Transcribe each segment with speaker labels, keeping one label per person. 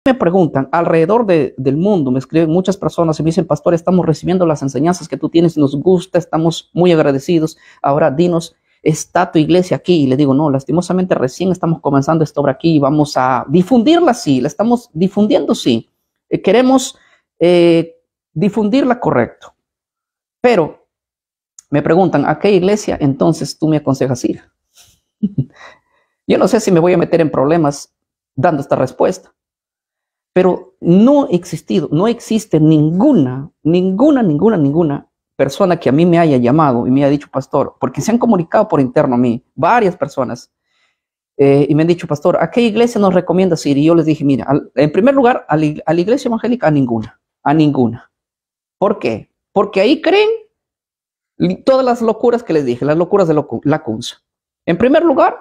Speaker 1: Me preguntan, alrededor del mundo, me escriben muchas personas y me dicen, pastor, estamos recibiendo las enseñanzas que tú tienes, nos gusta, estamos muy agradecidos. Ahora dinos, ¿está tu iglesia aquí? Y le digo, no, lastimosamente recién estamos comenzando esta obra aquí y vamos a difundirla, sí, la estamos difundiendo, sí. Queremos difundirla correcto. Pero me preguntan, ¿a qué iglesia entonces tú me aconsejas ir? Yo no sé si me voy a meter en problemas dando esta respuesta. Pero no existe ninguna persona que a mí me haya llamado y me haya dicho, pastor, porque se han comunicado por interno a mí, varias personas, y me han dicho, pastor, ¿a qué iglesia nos recomiendas ir? Y yo les dije, mira, en primer lugar, a la iglesia evangélica, a ninguna. ¿Por qué? Porque ahí creen todas las locuras que les dije, las locuras de la CUNSA. En primer lugar,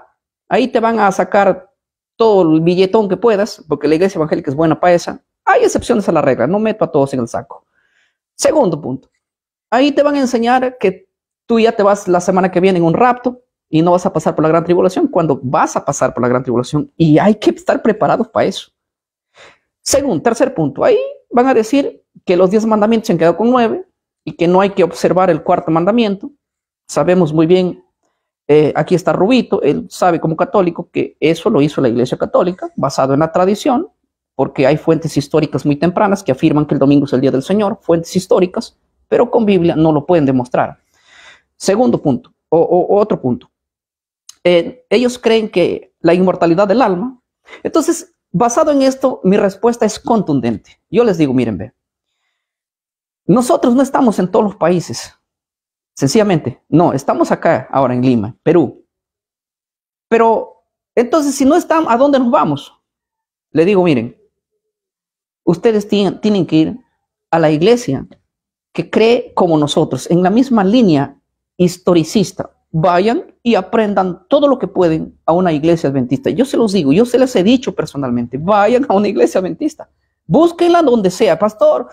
Speaker 1: ahí te van a sacar todo el billetón que puedas, porque la iglesia evangélica es buena para esa. Hay excepciones a la regla, no meto a todos en el saco. Segundo punto, ahí te van a enseñar que tú ya te vas la semana que viene en un rapto y no vas a pasar por la gran tribulación, cuando vas a pasar por la gran tribulación, y hay que estar preparados para eso. Tercer punto, ahí van a decir que los 10 mandamientos se han quedado con 9 y que no hay que observar el cuarto mandamiento. Sabemos muy bien. Aquí está Rubito, él sabe como católico que eso lo hizo la Iglesia Católica, basado en la tradición, porque hay fuentes históricas muy tempranas que afirman que el domingo es el día del Señor, fuentes históricas, pero con Biblia no lo pueden demostrar. Segundo punto, otro punto. Ellos creen que la inmortalidad del alma. Entonces, basado en esto, mi respuesta es contundente. Yo les digo, miren, ve, nosotros no estamos en todos los países. Sencillamente, no, estamos acá ahora en Lima, Perú. Pero, entonces, si no están, ¿a dónde nos vamos? Le digo, miren, ustedes tienen que ir a la iglesia que cree como nosotros, en la misma línea historicista. Vayan y aprendan todo lo que pueden a una iglesia adventista. Yo se los digo, yo se les he dicho personalmente, vayan a una iglesia adventista. Búsquenla donde sea, pastor.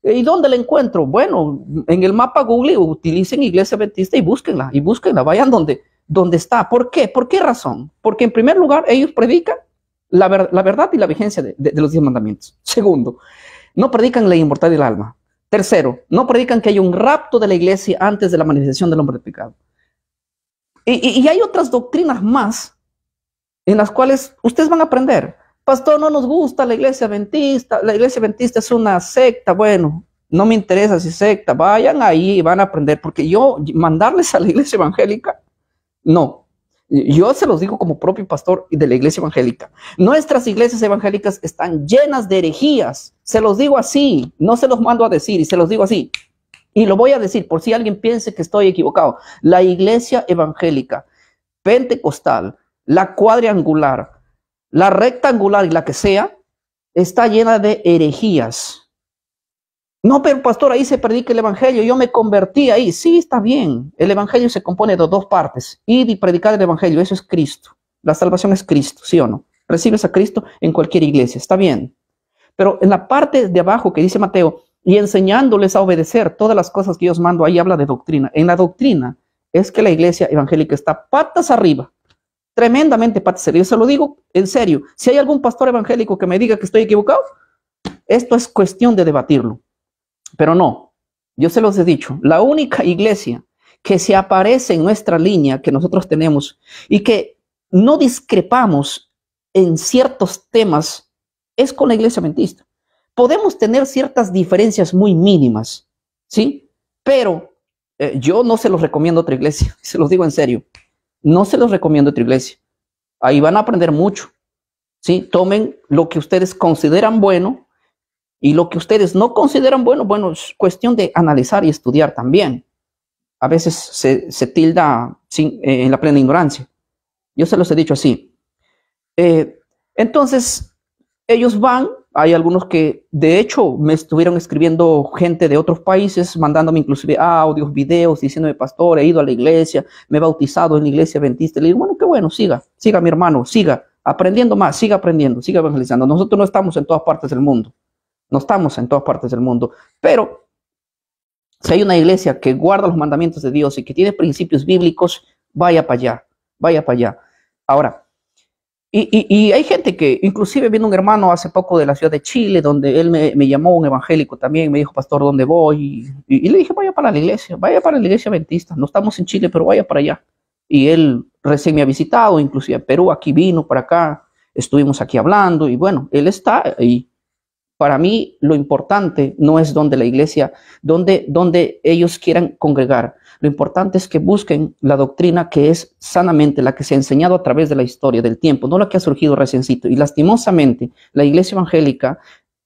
Speaker 1: ¿Y dónde la encuentro? Bueno, en el mapa Google utilicen Iglesia Adventista y búsquenla, vayan donde está. ¿Por qué? ¿Por qué razón? Porque en primer lugar, ellos predican la verdad y la vigencia de los 10 mandamientos. Segundo, no predican la inmortalidad del alma. Tercero, no predican que hay un rapto de la iglesia antes de la manifestación del hombre de pecado. Y hay otras doctrinas más en las cuales ustedes van a aprender. Pastor, no nos gusta la iglesia adventista es una secta. Bueno, no me interesa si secta, vayan ahí y van a aprender, porque yo mandarles a la iglesia evangélica, no. Yo se los digo como propio pastor de la iglesia evangélica. Nuestras iglesias evangélicas están llenas de herejías, se los digo así, no se los mando a decir, y se los digo así. Y lo voy a decir por si alguien piense que estoy equivocado. La iglesia evangélica, pentecostal, la cuadrangular, la rectangular y la que sea, está llena de herejías. No, pero pastor, ahí se predica el evangelio, yo me convertí ahí. Sí, está bien. El evangelio se compone de 2 partes. Ir y predicar el evangelio, eso es Cristo. La salvación es Cristo, ¿sí o no? Recibes a Cristo en cualquier iglesia, está bien. Pero en la parte de abajo que dice Mateo, y enseñándoles a obedecer todas las cosas que yo os mando, ahí habla de doctrina. En la doctrina es que la iglesia evangélica está patas arriba. Tremendamente patas arriba. Yo se lo digo en serio. Si hay algún pastor evangélico que me diga que estoy equivocado, esto es cuestión de debatirlo. Pero no, yo se los he dicho, la única iglesia que se aparece en nuestra línea que nosotros tenemos y que no discrepamos en ciertos temas es con la iglesia adventista. Podemos tener ciertas diferencias muy mínimas, ¿sí? Pero yo no se los recomiendo a otra iglesia, se los digo en serio. No se los recomiendo a otra iglesia. Ahí van a aprender mucho, ¿sí? Tomen lo que ustedes consideran bueno y lo que ustedes no consideran bueno, bueno, es cuestión de analizar y estudiar también. A veces se tilda en la plena ignorancia. Yo se los he dicho así. Entonces, ellos van, hay algunos que de hecho me estuvieron escribiendo gente de otros países, mandándome inclusive audios, videos, diciéndome, pastor, he ido a la iglesia, me he bautizado en la iglesia adventista. Le digo, bueno, qué bueno, siga mi hermano, siga aprendiendo más, siga aprendiendo, siga evangelizando. Nosotros no estamos en todas partes del mundo, no estamos en todas partes del mundo, pero si hay una iglesia que guarda los mandamientos de Dios y que tiene principios bíblicos, vaya para allá, vaya para allá. Ahora, Y hay gente que, inclusive vino un hermano hace poco de la ciudad de Chile, donde él me llamó, un evangélico también, me dijo, pastor, ¿dónde voy? Y le dije, vaya para la iglesia adventista, no estamos en Chile, pero vaya para allá. Y él recién me ha visitado, inclusive en Perú, aquí vino para acá, estuvimos aquí hablando, y bueno, él está ahí. Para mí, lo importante no es donde la iglesia, donde ellos quieran congregar. Lo importante es que busquen la doctrina que es sanamente la que se ha enseñado a través de la historia, del tiempo, no la que ha surgido reciencito. Y lastimosamente, la iglesia evangélica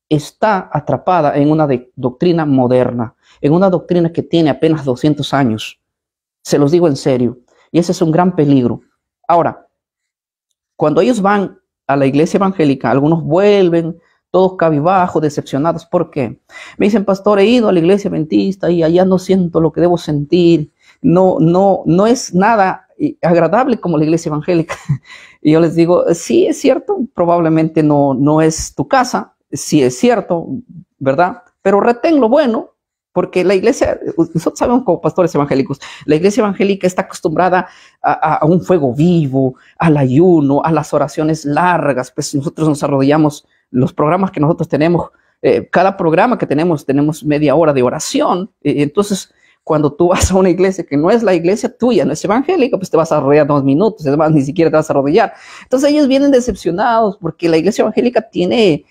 Speaker 1: está atrapada en una doctrina moderna, en una doctrina que tiene apenas 200 años. Se los digo en serio. Y ese es un gran peligro. Ahora, cuando ellos van a la iglesia evangélica, algunos vuelven todos cabizbajos, decepcionados. ¿Por qué? Me dicen, pastor, he ido a la iglesia adventista y allá no siento lo que debo sentir. No es nada agradable como la iglesia evangélica. Y yo les digo, sí, es cierto, probablemente no es tu casa, sí es cierto, ¿verdad? Pero retén lo bueno, porque la iglesia, nosotros sabemos como pastores evangélicos, la iglesia evangélica está acostumbrada a un fuego vivo, al ayuno, a las oraciones largas. Pues nosotros nos arrodillamos, los programas que nosotros tenemos, cada programa que tenemos media hora de oración. Entonces, cuando tú vas a una iglesia que no es la iglesia tuya, no es evangélica, pues te vas a arrodillar 2 minutos, además ni siquiera te vas a arrodillar. Entonces ellos vienen decepcionados porque la iglesia evangélica tiene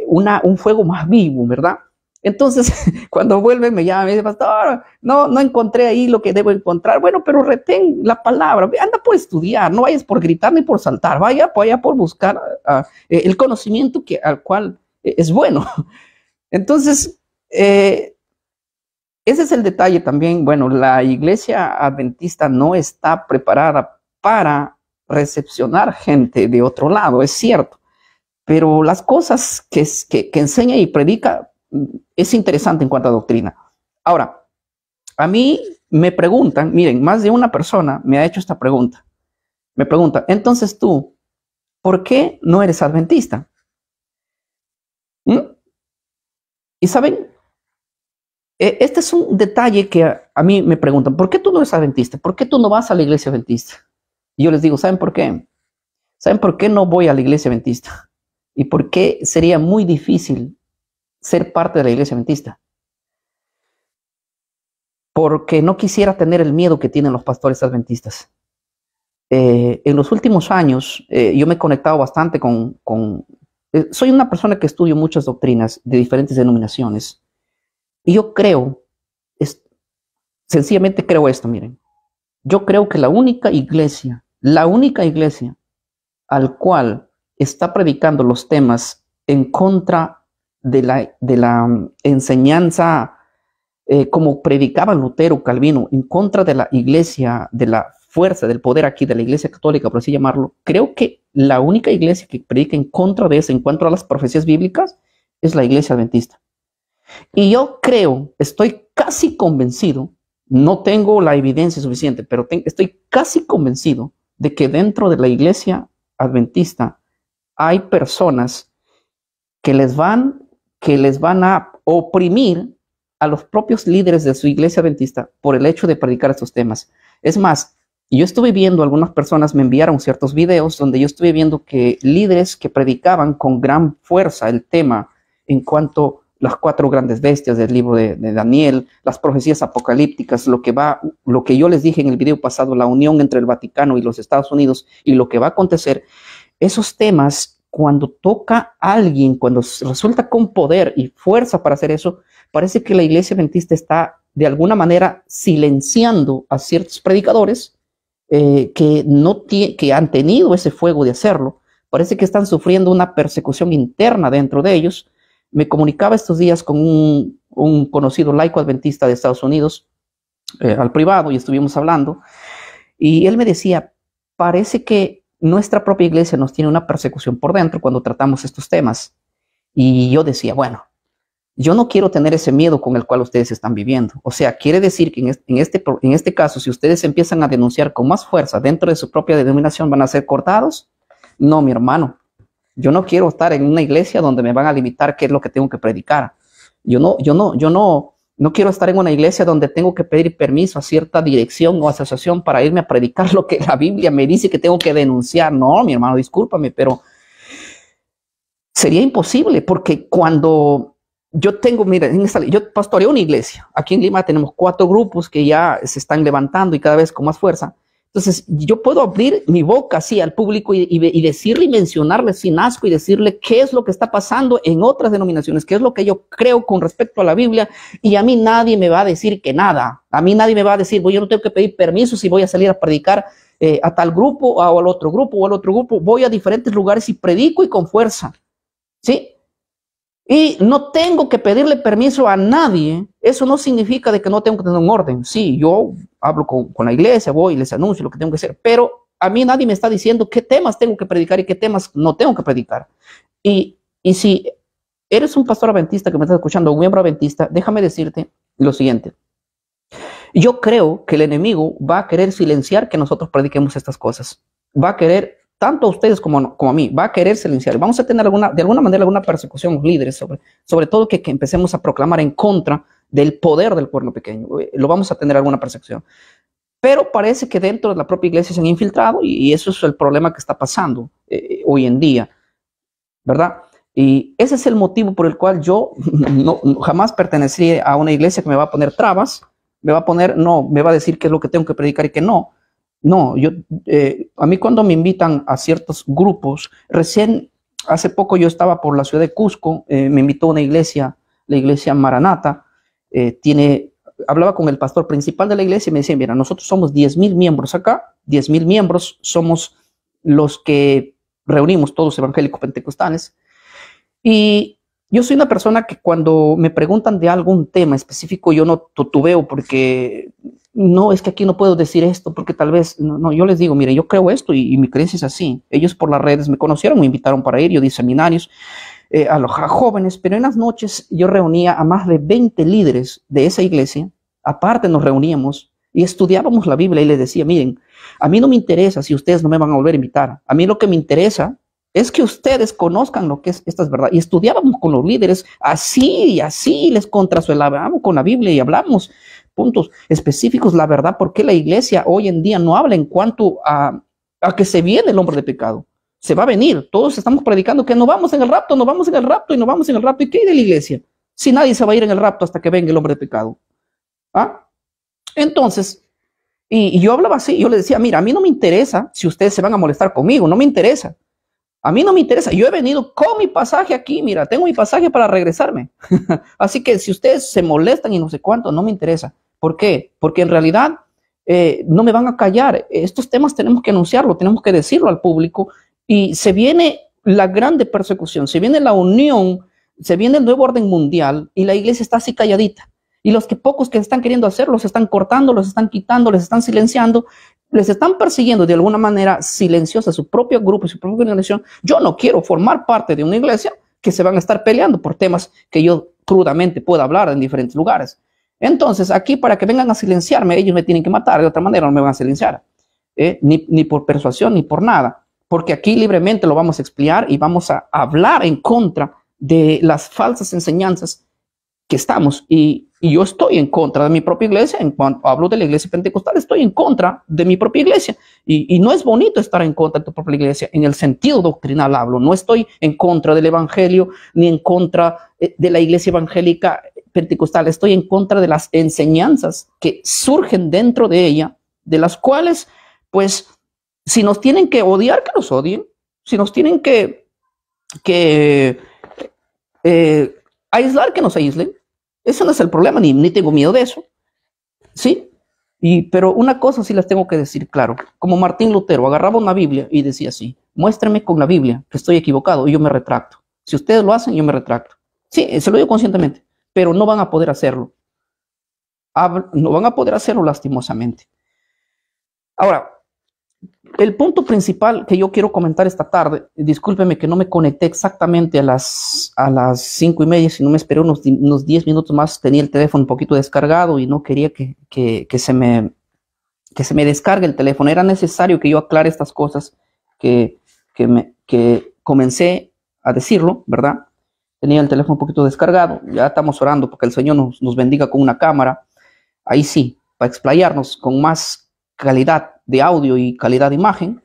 Speaker 1: un fuego más vivo, ¿verdad? Entonces, cuando vuelven, me llaman y me dicen, pastor, no encontré ahí lo que debo encontrar. Bueno, pero retén la palabra, anda por estudiar, no vayas por gritar ni por saltar, vaya por buscar el conocimiento al cual es bueno. Entonces, ese es el detalle también. Bueno, la iglesia adventista no está preparada para recepcionar gente de otro lado, es cierto, pero las cosas que enseña y predica es interesante en cuanto a doctrina. Ahora, a mí me preguntan, miren, más de una persona me ha hecho esta pregunta. Me pregunta, entonces tú, ¿por qué no eres adventista? Y saben, este es un detalle que a mí me preguntan, ¿por qué tú no eres adventista? ¿Por qué tú no vas a la iglesia adventista? Y yo les digo, ¿saben por qué? ¿Saben por qué no voy a la iglesia adventista? ¿Y por qué sería muy difícil ser parte de la iglesia adventista? Porque no quisiera tener el miedo que tienen los pastores adventistas. En los últimos años, yo me he conectado bastante soy una persona que estudio muchas doctrinas de diferentes denominaciones. Y yo sencillamente creo esto, miren. Yo creo que la única iglesia al cual está predicando los temas en contra de la enseñanza, como predicaba Lutero, Calvino, en contra de la iglesia, de la fuerza, del poder aquí, de la iglesia católica, por así llamarlo, creo que la única iglesia que predica en contra de eso, en cuanto a las profecías bíblicas, es la iglesia adventista. Y yo estoy casi convencido, no tengo la evidencia suficiente, pero estoy casi convencido de que dentro de la iglesia adventista hay personas que les van a oprimir a los propios líderes de su iglesia adventista por el hecho de predicar estos temas. Es más, yo estuve viendo, algunas personas me enviaron ciertos videos donde yo estuve viendo que líderes que predicaban con gran fuerza el tema en cuanto a las 4 grandes bestias del libro de Daniel, las profecías apocalípticas, lo que yo les dije en el video pasado, la unión entre el Vaticano y los Estados Unidos y lo que va a acontecer, esos temas, cuando toca a alguien, cuando resulta con poder y fuerza para hacer eso, parece que la iglesia adventista está de alguna manera silenciando a ciertos predicadores que han tenido ese fuego de hacerlo. Parece que están sufriendo una persecución interna dentro de ellos. Me comunicaba estos días con un conocido laico adventista de Estados Unidos, al privado, y estuvimos hablando, y él me decía, parece que nuestra propia iglesia nos tiene una persecución por dentro cuando tratamos estos temas. Y yo decía, bueno, yo no quiero tener ese miedo con el cual ustedes están viviendo. O sea, quiere decir que en este caso, si ustedes empiezan a denunciar con más fuerza dentro de su propia denominación, ¿van a ser cortados? No, mi hermano. Yo no quiero estar en una iglesia donde me van a limitar qué es lo que tengo que predicar. Yo no No quiero estar en una iglesia donde tengo que pedir permiso a cierta dirección o asociación para irme a predicar lo que la Biblia me dice que tengo que denunciar. No, mi hermano, discúlpame, pero sería imposible, porque cuando yo tengo, mira, yo pastoreo una iglesia. Aquí en Lima tenemos 4 grupos que ya se están levantando y cada vez con más fuerza. Entonces, yo puedo abrir mi boca así al público y decirle y mencionarle sin asco y decirle qué es lo que está pasando en otras denominaciones, qué es lo que yo creo con respecto a la Biblia, y a mí nadie me va a decir que nada. A mí nadie me va a decir, yo no tengo que pedir permiso si voy a salir a predicar a tal grupo o al otro grupo o al otro grupo. Voy a diferentes lugares y predico y con fuerza, ¿sí? Y no tengo que pedirle permiso a nadie. Eso no significa de que no tengo que tener un orden. Sí, yo hablo con la iglesia, voy y les anuncio lo que tengo que hacer, pero a mí nadie me está diciendo qué temas tengo que predicar y qué temas no tengo que predicar. Y si eres un pastor adventista que me está escuchando, un miembro adventista, déjame decirte lo siguiente. Yo creo que el enemigo va a querer silenciar que nosotros prediquemos estas cosas. Va a querer, tanto a ustedes como a mí, va a querer silenciar. Vamos a tener de alguna manera alguna persecución, los líderes, sobre todo que empecemos a proclamar en contra del poder del pueblo pequeño. Lo vamos a tener alguna persecución. Pero parece que dentro de la propia iglesia se han infiltrado, y eso es el problema que está pasando hoy en día, ¿verdad? Y ese es el motivo por el cual yo jamás pertenecí a una iglesia que me va a poner trabas, me va a decir qué es lo que tengo que predicar y qué no. No, a mí cuando me invitan a ciertos grupos, hace poco yo estaba por la ciudad de Cusco, me invitó a una iglesia, la iglesia Maranata, hablaba con el pastor principal de la iglesia y me decía, mira, nosotros somos 10,000 miembros acá, 10,000 miembros somos los que reunimos todos evangélicos pentecostales, y yo soy una persona que cuando me preguntan de algún tema específico, yo no tutubeo porque no, es que aquí no puedo decir esto porque tal vez, no, yo les digo, mire, yo creo esto y mi creencia es así. Ellos por las redes me conocieron, me invitaron para ir, yo di seminarios a los jóvenes, pero en las noches yo reunía a más de 20 líderes de esa iglesia. Aparte nos reuníamos y estudiábamos la Biblia y les decía, miren, a mí no me interesa si ustedes no me van a volver a invitar. A mí lo que me interesa es que ustedes conozcan lo que es esta verdad. Y estudiábamos con los líderes así les contrasuelábamos con la Biblia y hablamos puntos específicos, la verdad, porque la iglesia hoy en día no habla en cuanto a que se viene el hombre de pecado. Se va a venir. Todos estamos predicando que no vamos en el rapto, no vamos en el rapto y no vamos en el rapto. ¿Y qué hay de la iglesia? Si nadie se va a ir en el rapto hasta que venga el hombre de pecado. ¿Ah? Entonces, y yo hablaba así, yo le decía, mira, a mí no me interesa si ustedes se van a molestar conmigo, no me interesa. A mí no me interesa, yo he venido con mi pasaje aquí, mira, tengo mi pasaje para regresarme. Así que si ustedes se molestan y no sé cuánto, no me interesa. ¿Por qué? Porque en realidad no me van a callar. Estos temas tenemos que anunciarlo, tenemos que decirlo al público, y se viene la grande persecución, se viene la unión, se viene el nuevo orden mundial y la iglesia está así calladita. Y los pocos que están queriendo hacerlo, los están cortando, los están quitando, les están silenciando, les están persiguiendo de alguna manera silenciosa su propio grupo y su propia organización. Yo no quiero formar parte de una iglesia que se van a estar peleando por temas que yo crudamente puedo hablar en diferentes lugares. Entonces, aquí para que vengan a silenciarme, ellos me tienen que matar, de otra manera no me van a silenciar, ni por persuasión ni por nada, porque aquí libremente lo vamos a explicar y vamos a hablar en contra de las falsas enseñanzas que estamos, y yo estoy en contra de mi propia iglesia. En cuanto hablo de la iglesia pentecostal, estoy en contra de mi propia iglesia, y no es bonito estar en contra de tu propia iglesia. En el sentido doctrinal hablo, no estoy en contra del evangelio ni en contra de la iglesia evangélica pentecostal, estoy en contra de las enseñanzas que surgen dentro de ella, de las cuales, pues, si nos tienen que odiar, que nos odien, si nos tienen que aislar, que nos aíslen. Eso no es el problema, ni tengo miedo de eso, ¿sí? Pero una cosa sí les tengo que decir claro. Como Martín Lutero agarraba una Biblia y decía así, muéstrenme con la Biblia que estoy equivocado y yo me retracto. Si ustedes lo hacen, yo me retracto. Sí, se lo digo conscientemente, pero no van a poder hacerlo. No van a poder hacerlo lastimosamente. Ahora, el punto principal que yo quiero comentar esta tarde, discúlpeme que no me conecté exactamente a las 5:30, sino me esperé unos 10 minutos más. Tenía el teléfono un poquito descargado y no quería que se me descargue el teléfono. Era necesario que yo aclare estas cosas que comencé a decirlo, ¿verdad? tenía el teléfono un poquito descargado. Ya estamos orando porque el Señor nos bendiga con una cámara. Ahí sí, para explayarnos con más calidad de audio y calidad de imagen.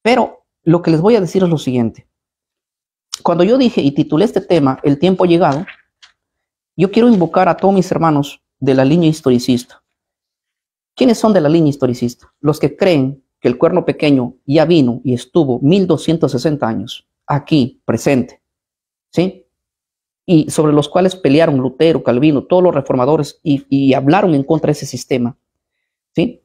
Speaker 1: Pero lo que les voy a decir es lo siguiente. Cuando yo dije y titulé este tema, El tiempo ha llegado, yo quiero invocar a todos mis hermanos de la línea historicista. ¿Quiénes son de la línea historicista? Los que creen que el cuerno pequeño ya vino y estuvo 1260 años aquí, presente, ¿sí? Y sobre los cuales pelearon Lutero, Calvino, todos los reformadores y hablaron en contra de ese sistema, ¿sí?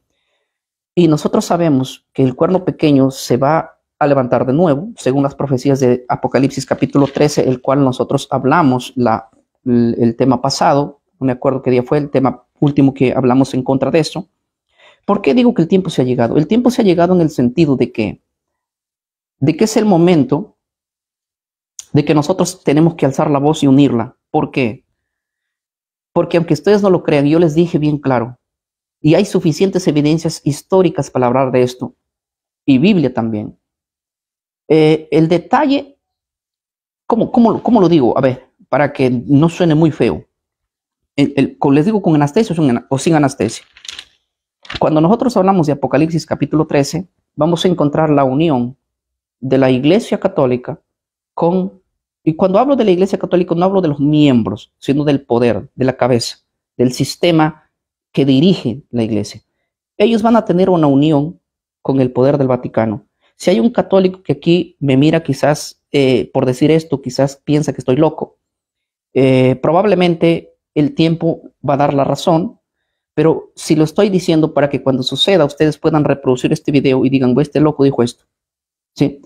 Speaker 1: Y nosotros sabemos que el cuerno pequeño se va a levantar de nuevo, según las profecías de Apocalipsis capítulo 13, el cual nosotros hablamos el tema pasado, no me acuerdo qué día fue el tema último que hablamos en contra de eso. ¿Por qué digo que el tiempo se ha llegado? El tiempo se ha llegado en el sentido de que es el momento de que nosotros tenemos que alzar la voz y unirla. ¿Por qué? Porque aunque ustedes no lo crean, yo les dije bien claro, y hay suficientes evidencias históricas para hablar de esto, y Biblia también. El detalle, ¿cómo lo digo? A ver, para que no suene muy feo. Les digo con anestesia o sin anestesia. Cuando nosotros hablamos de Apocalipsis capítulo 13, vamos a encontrar la unión de la Iglesia Católica y cuando hablo de la Iglesia Católica no hablo de los miembros, sino del poder, de la cabeza, del sistema que dirige la Iglesia. Ellos van a tener una unión con el poder del Vaticano. Si hay un católico que aquí me mira quizás por decir esto, quizás piensa que estoy loco, probablemente el tiempo va a dar la razón. Pero si lo estoy diciendo para que cuando suceda ustedes puedan reproducir este video y digan, este loco dijo esto. ¿Sí?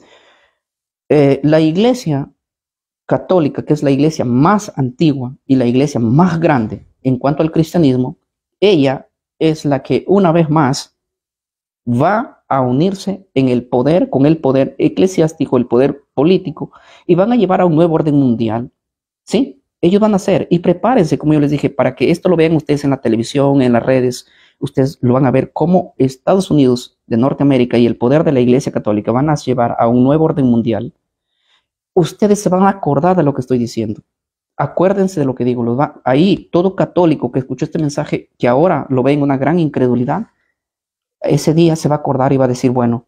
Speaker 1: La Iglesia Católica, que es la iglesia más antigua y la iglesia más grande en cuanto al cristianismo, ella es la que una vez más va a unirse en el poder, con el poder eclesiástico, el poder político, y van a llevar a un nuevo orden mundial. ¿Sí? Ellos van a hacer, y prepárense, como yo les dije, para que esto lo vean ustedes en la televisión, en las redes, ustedes lo van a ver cómo Estados Unidos de Norteamérica y el poder de la Iglesia Católica van a llevar a un nuevo orden mundial. Ustedes se van a acordar de lo que estoy diciendo. Acuérdense de lo que digo. Ahí todo católico que escuchó este mensaje, que ahora lo ve en una gran incredulidad, ese día se va a acordar y va a decir, bueno,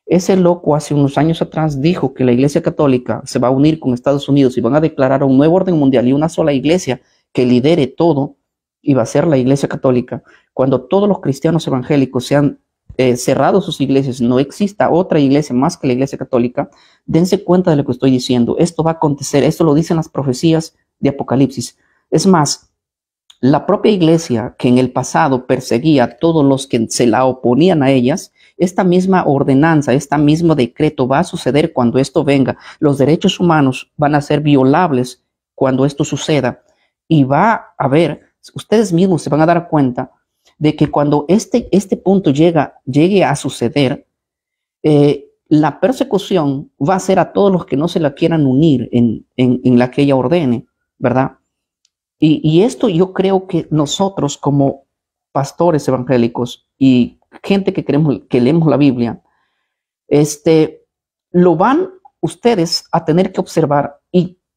Speaker 1: ese loco hace unos años atrás dijo que la Iglesia Católica se va a unir con Estados Unidos y van a declarar un nuevo orden mundial y una sola iglesia que lidere todo y va a ser la Iglesia Católica. Cuando todos los cristianos evangélicos sean cerrado sus iglesias, no exista otra iglesia más que la Iglesia Católica, dense cuenta de lo que estoy diciendo. Esto va a acontecer, esto lo dicen las profecías de Apocalipsis. Es más, la propia iglesia que en el pasado perseguía a todos los que se la oponían a ellas, esta misma ordenanza, este mismo decreto va a suceder cuando esto venga. Los derechos humanos van a ser violables cuando esto suceda. Y va a haber, ustedes mismos se van a dar cuenta de que cuando este punto llegue a suceder, la persecución va a ser a todos los que no se la quieran unir en la que ella ordene, ¿verdad? Y esto yo creo que nosotros como pastores evangélicos y gente que leemos la Biblia, lo van ustedes a tener que observar,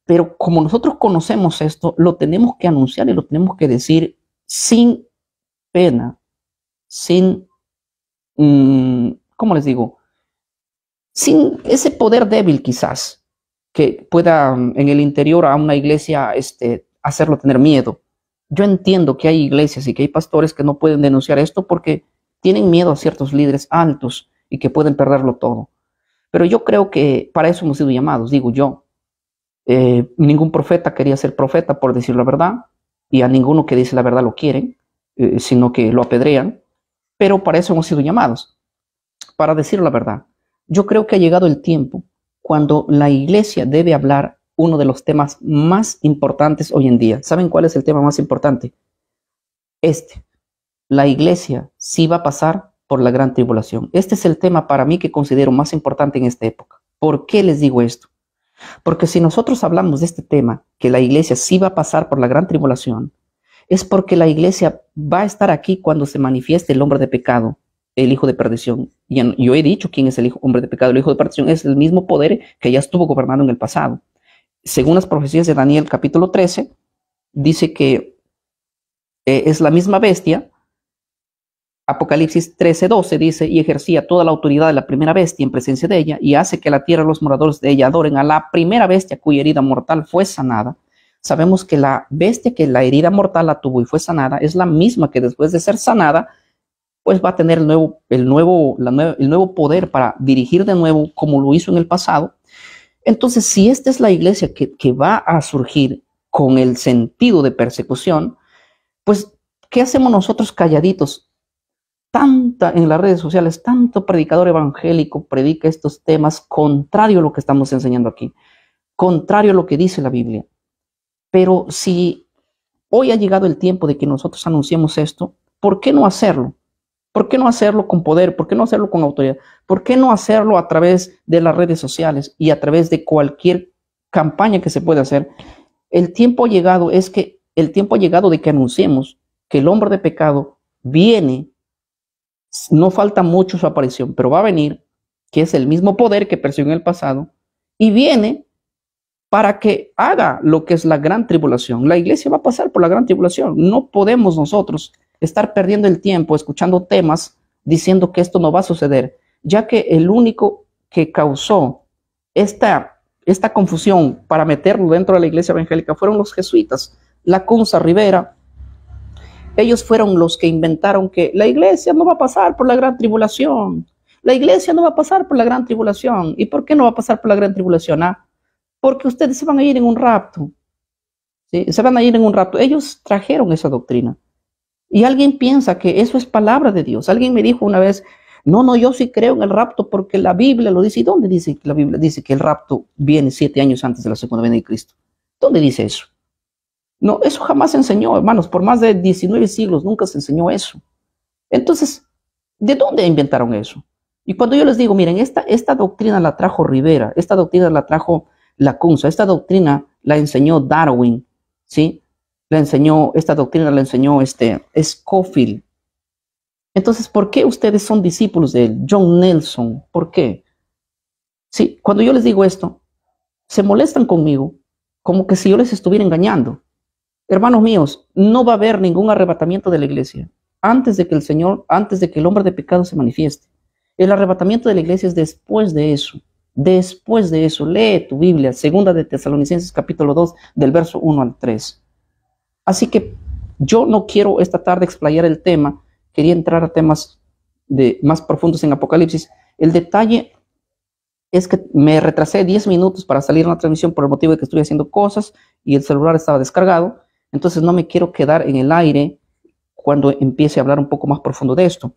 Speaker 1: pero como nosotros conocemos esto, lo tenemos que anunciar y lo tenemos que decir sin pena, sin, ¿cómo les digo? Sin ese poder débil quizás, que pueda en el interior a una iglesia hacerlo tener miedo. Yo entiendo que hay iglesias y que hay pastores que no pueden denunciar esto porque tienen miedo a ciertos líderes altos y que pueden perderlo todo. Pero yo creo que para eso hemos sido llamados, digo yo. Ningún profeta quería ser profeta por decir la verdad, y a ninguno que dice la verdad lo quieren, sino que lo apedrean. Pero para eso hemos sido llamados, para decir la verdad. Yo creo que ha llegado el tiempo cuando la iglesia debe hablar uno de los temas más importantes hoy en día. ¿Saben cuál es el tema más importante? La iglesia sí va a pasar por la gran tribulación. Este es el tema para mí que considero más importante en esta época. ¿Por qué les digo esto? Porque si nosotros hablamos de este tema, que la iglesia sí va a pasar por la gran tribulación, es porque la iglesia va a estar aquí cuando se manifieste el hombre de pecado, el hijo de perdición. Y yo he dicho quién es el hombre de pecado, el hijo de perdición es el mismo poder que ya estuvo gobernando en el pasado. según las profecías de Daniel capítulo 13, dice que es la misma bestia. Apocalipsis 13:12 dice, y ejercía toda la autoridad de la primera bestia en presencia de ella, y hace que la tierra y los moradores de ella adoren a la primera bestia cuya herida mortal fue sanada. Sabemos que la bestia que la herida mortal la tuvo y fue sanada es la misma que después de ser sanada, pues va a tener el nuevo poder para dirigir de nuevo como lo hizo en el pasado. Entonces, si esta es la iglesia que va a surgir con el sentido de persecución, pues, ¿qué hacemos nosotros calladitos? En las redes sociales, tanto predicador evangélico predica estos temas contrario a lo que estamos enseñando aquí, contrario a lo que dice la Biblia. Pero si hoy ha llegado el tiempo de que nosotros anunciemos esto, ¿por qué no hacerlo? ¿Por qué no hacerlo con poder? ¿Por qué no hacerlo con autoridad? ¿Por qué no hacerlo a través de las redes sociales y a través de cualquier campaña que se pueda hacer? El tiempo ha llegado de que anunciemos que el hombre de pecado viene. No falta mucho su aparición, pero va a venir, que es el mismo poder que persiguió en el pasado, y viene para que haga lo que es la gran tribulación. La iglesia va a pasar por la gran tribulación. No podemos nosotros estar perdiendo el tiempo escuchando temas diciendo que esto no va a suceder, ya que el único que causó esta confusión para meterlo dentro de la iglesia evangélica fueron los jesuitas, Lacunza, Rivera. Ellos fueron los que inventaron que la iglesia no va a pasar por la gran tribulación. La iglesia no va a pasar por la gran tribulación. ¿Y por qué no va a pasar por la gran tribulación? Porque ustedes se van a ir en un rapto. ¿Sí? Se van a ir en un rapto. Ellos trajeron esa doctrina. Y alguien piensa que eso es palabra de Dios. Alguien me dijo una vez, no, yo sí creo en el rapto porque la Biblia lo dice. ¿Y dónde dice que la Biblia dice que el rapto viene 7 años antes de la segunda venida de Cristo? ¿Dónde dice eso? No, eso jamás se enseñó, hermanos. Por más de 19 siglos nunca se enseñó eso. Entonces, ¿de dónde inventaron eso? Y cuando yo les digo, miren, esta doctrina la trajo Rivera, esta doctrina la trajo Lacunza, esta doctrina la enseñó Darwin, ¿sí? Esta doctrina la enseñó Scofield. Entonces, ¿por qué ustedes son discípulos de él? John Nelson, ¿por qué? Sí, cuando yo les digo esto, se molestan conmigo como que si yo les estuviera engañando. Hermanos míos, no va a haber ningún arrebatamiento de la iglesia antes de que el hombre de pecado se manifieste. El arrebatamiento de la iglesia es después de eso. Después de eso, lee tu Biblia, segunda de Tesalonicenses capítulo 2, del verso 1 al 3. Así que yo no quiero esta tarde explayar el tema, quería entrar a temas más profundos en Apocalipsis. El detalle es que me retrasé 10 minutos para salir a una transmisión por el motivo de que estoy haciendo cosas y el celular estaba descargado. Entonces no me quiero quedar en el aire cuando empiece a hablar un poco más profundo de esto.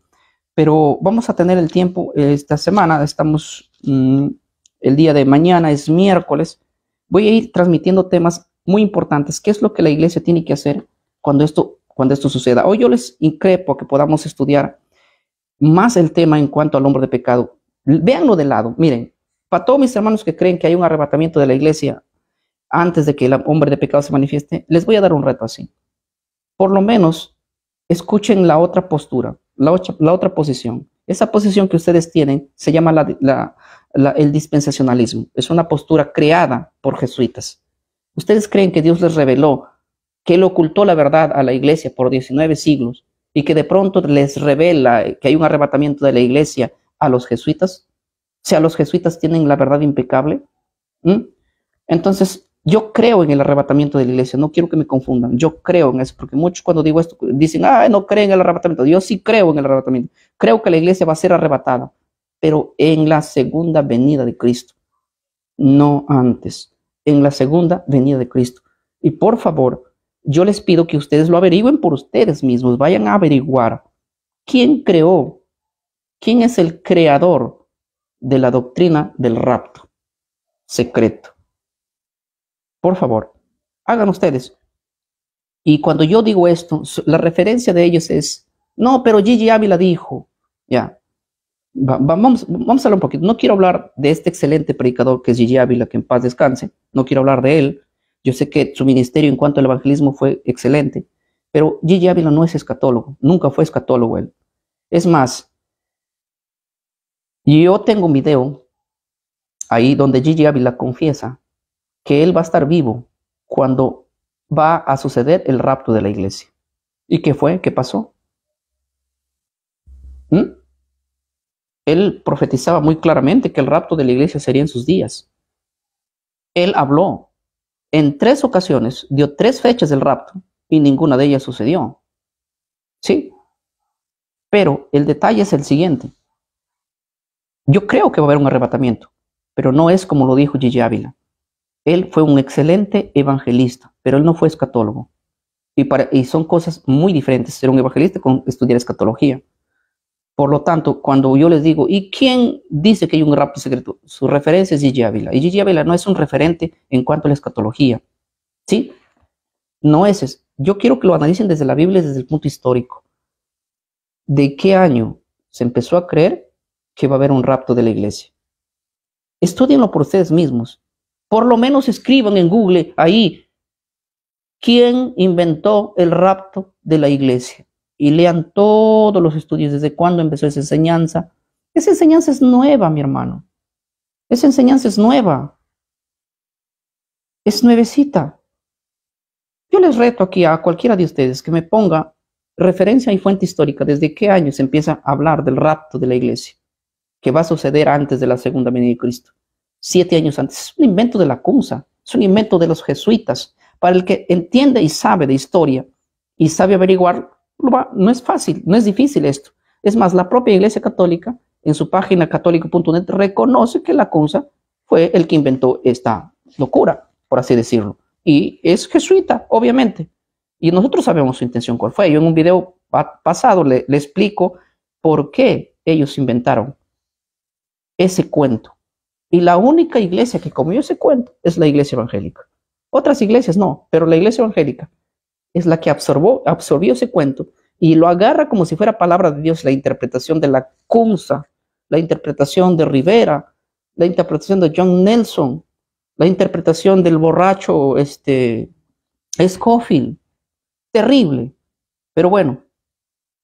Speaker 1: Pero vamos a tener el tiempo esta semana. Estamos, el día de mañana es miércoles. Voy a ir transmitiendo temas muy importantes. ¿Qué es lo que la iglesia tiene que hacer cuando esto suceda? Hoy yo les increpo a que podamos estudiar más el tema en cuanto al hombre de pecado. Véanlo de lado. Miren, para todos mis hermanos que creen que hay un arrebatamiento de la iglesia antes de que el hombre de pecado se manifieste, les voy a dar un reto así. Por lo menos, escuchen la otra postura, la otra posición. Esa posición que ustedes tienen se llama el dispensacionalismo. Es una postura creada por jesuitas. Ustedes creen que Dios les reveló, que Él ocultó la verdad a la iglesia por 19 siglos y que de pronto les revela que hay un arrebatamiento de la iglesia a los jesuitas. O sea, los jesuitas tienen la verdad impecable. Entonces, yo creo en el arrebatamiento de la iglesia, no quiero que me confundan, yo creo en eso, porque muchos cuando digo esto dicen, no creen en el arrebatamiento. Yo sí creo en el arrebatamiento, creo que la iglesia va a ser arrebatada, pero en la segunda venida de Cristo, no antes, en la segunda venida de Cristo. Y por favor, yo les pido que ustedes lo averigüen por ustedes mismos, vayan a averiguar quién es el creador de la doctrina del rapto secreto. Por favor, hagan ustedes. Y cuando yo digo esto, la referencia de ellos es, no, pero Gigi Ávila dijo, ya, vamos a hablar un poquito. No quiero hablar de este excelente predicador que es Gigi Ávila, que en paz descanse, no quiero hablar de él. Yo sé que su ministerio en cuanto al evangelismo fue excelente, pero Gigi Ávila no es escatólogo, nunca fue escatólogo él. Es más, yo tengo un video ahí donde Gigi Ávila confiesa que él va a estar vivo cuando va a suceder el rapto de la iglesia. ¿Y qué fue? ¿Qué pasó? Él profetizaba muy claramente que el rapto de la iglesia sería en sus días. Él habló en 3 ocasiones, dio 3 fechas del rapto y ninguna de ellas sucedió. ¿Sí? Pero el detalle es el siguiente. Yo creo que va a haber un arrebatamiento, pero no es como lo dijo Gigi Ávila. Él fue un excelente evangelista, pero él no fue escatólogo. Y son cosas muy diferentes ser un evangelista con estudiar escatología. Por lo tanto, cuando yo les digo, ¿y quién dice que hay un rapto secreto? Su referencia es Gigi Ávila. Y Gigi Ávila no es un referente en cuanto a la escatología. ¿Sí? No es eso. Yo quiero que lo analicen desde la Biblia, desde el punto histórico. ¿De qué año se empezó a creer que va a haber un rapto de la iglesia? Estudienlo por ustedes mismos. Por lo menos escriban en Google ahí, ¿quién inventó el rapto de la iglesia? Y lean todos los estudios, desde cuándo empezó esa enseñanza. Esa enseñanza es nueva, mi hermano. Esa enseñanza es nueva. Es nuevecita. Yo les reto aquí a cualquiera de ustedes que me ponga referencia y fuente histórica. ¿Desde qué año se empieza a hablar del rapto de la iglesia? Que va a suceder antes de la segunda venida de Cristo. 7 años antes. Es un invento de la CUNSA. Es un invento de los jesuitas. Para el que entiende y sabe de historia y sabe averiguar, no es fácil, no es difícil esto. Es más, la propia Iglesia Católica, en su página católico.net, reconoce que la CUNSA fue el que inventó esta locura, por así decirlo. Y es jesuita, obviamente. Y nosotros sabemos su intención cuál fue. Yo en un video pasado le explico por qué ellos inventaron ese cuento. Y la única iglesia que comió ese cuento es la iglesia evangélica. Otras iglesias no, pero la iglesia evangélica es la que absorbió ese cuento y lo agarra como si fuera palabra de Dios, la interpretación de la CUNSA, la interpretación de Rivera, la interpretación de John Nelson, la interpretación del borracho Scofield. Terrible. Pero bueno,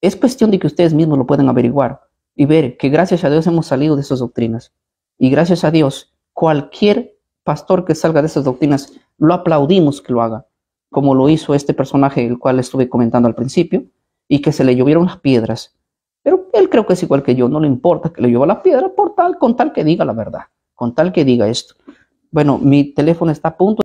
Speaker 1: es cuestión de que ustedes mismos lo puedan averiguar y ver que gracias a Dios hemos salido de esas doctrinas. Y gracias a Dios, cualquier pastor que salga de esas doctrinas, lo aplaudimos que lo haga, como lo hizo este personaje, el cual estuve comentando al principio, y que se le llovieron las piedras. Pero él creo que es igual que yo, no le importa que le llueva la piedra con tal que diga la verdad, con tal que diga esto. Bueno, mi teléfono está a punto.